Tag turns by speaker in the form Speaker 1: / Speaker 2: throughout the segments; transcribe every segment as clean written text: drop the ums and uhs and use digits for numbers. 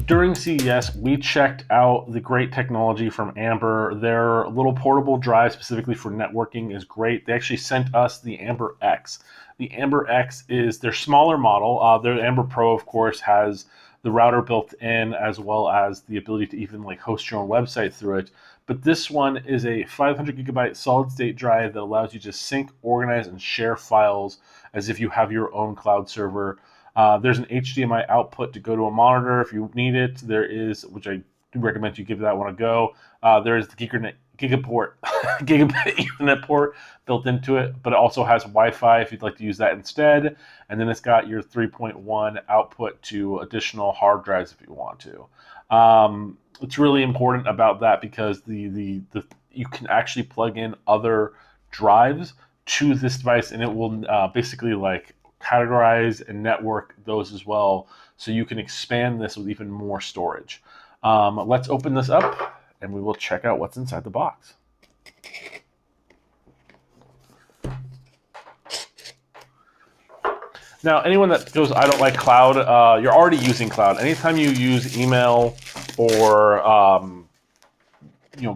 Speaker 1: During CES, we checked out the great technology from Amber. Their little portable drive specifically for networking is great. They actually sent us the Amber X. The Amber X is their smaller model. Their Amber Pro, of course, has the router built in as well as the ability to even like host your own website through it. But this one is a 500 gigabyte solid state drive that allows you to sync, organize, and share files as if you have your own cloud server. There's an HDMI output to go to a monitor if you need it. There is, which I do recommend you give that one a go. There is the gigabit Ethernet port built into it, but it also has Wi-Fi if you'd like to use that instead. And then it's got your 3.1 output to additional hard drives if you want to. It's really important about that because you can actually plug in other drives to this device, and it will basically like categorize and network those as well, so you can expand this with even more storage. Let's open this up and we will check out what's inside the box. Now, anyone that goes, I don't like cloud, you're already using cloud. Anytime you use email or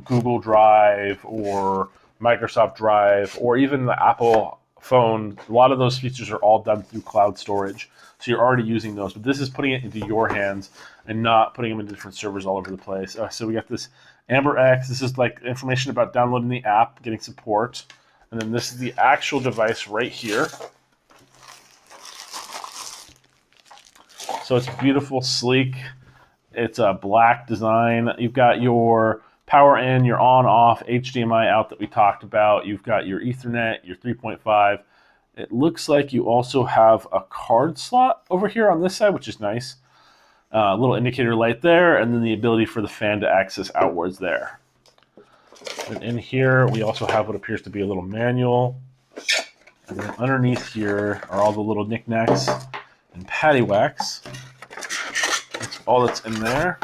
Speaker 1: Google Drive or Microsoft Drive or even the Apple phone, a lot of those features are all done through cloud storage. So you're already using those, but this is putting it into your hands and not putting them into different servers all over the place. So we got this Amber X. This is like information about downloading the app, getting support. And then this is the actual device right here. So it's beautiful, sleek. It's a black design. You've got your power in, your on-off, HDMI out that we talked about. You've got your Ethernet, your 3.5. It looks like you also have a card slot over here on this side, which is nice. A little indicator light there, and then the ability for the fan to access outwards there. And in here, we also have what appears to be a little manual. And then underneath here are all the little knickknacks and paddywhacks. That's all that's in there.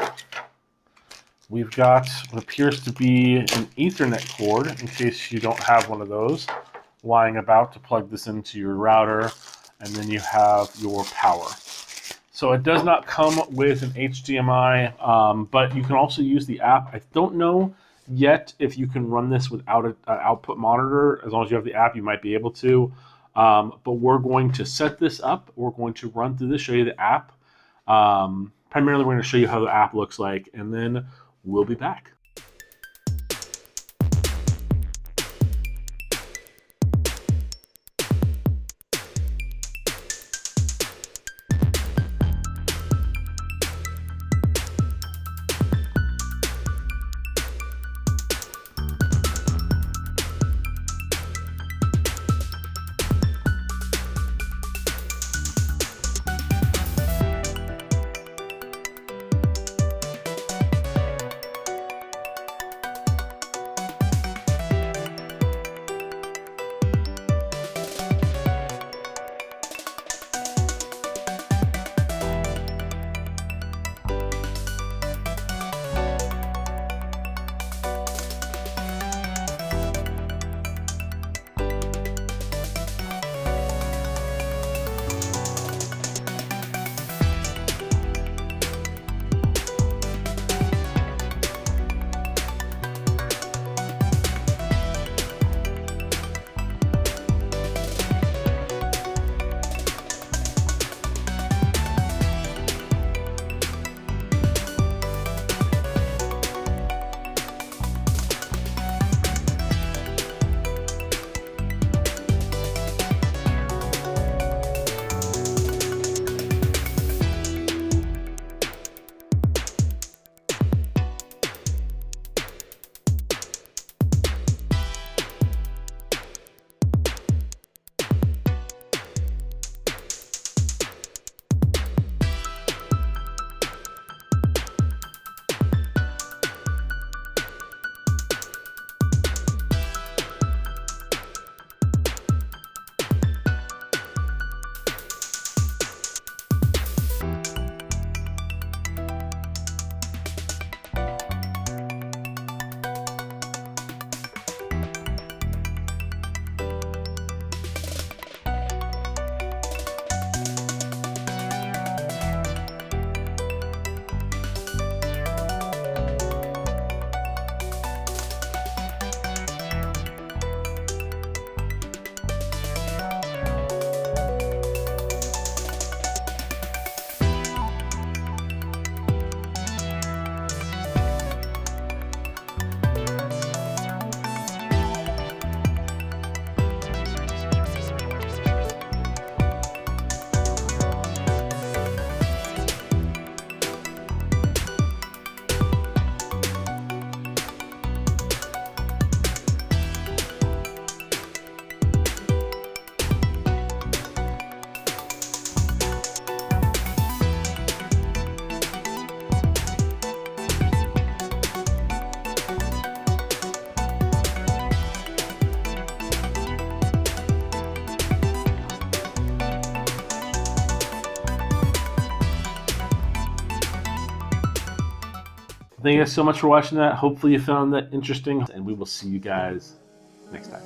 Speaker 1: We've got what appears to be an Ethernet cord, in case you don't have one of those, lying about to plug this into your router, and then you have your power. So it does not come with an HDMI, but you can also use the app. I don't know yet if you can run this without an output monitor. As long as you have the app, you might be able to. But we're going to set this up. We're going to run through this, show you the app. Primarily, we're going to show you how the app looks like, and then we'll be back. Thank you guys so much for watching that. Hopefully you found that interesting, and we will see you guys next time.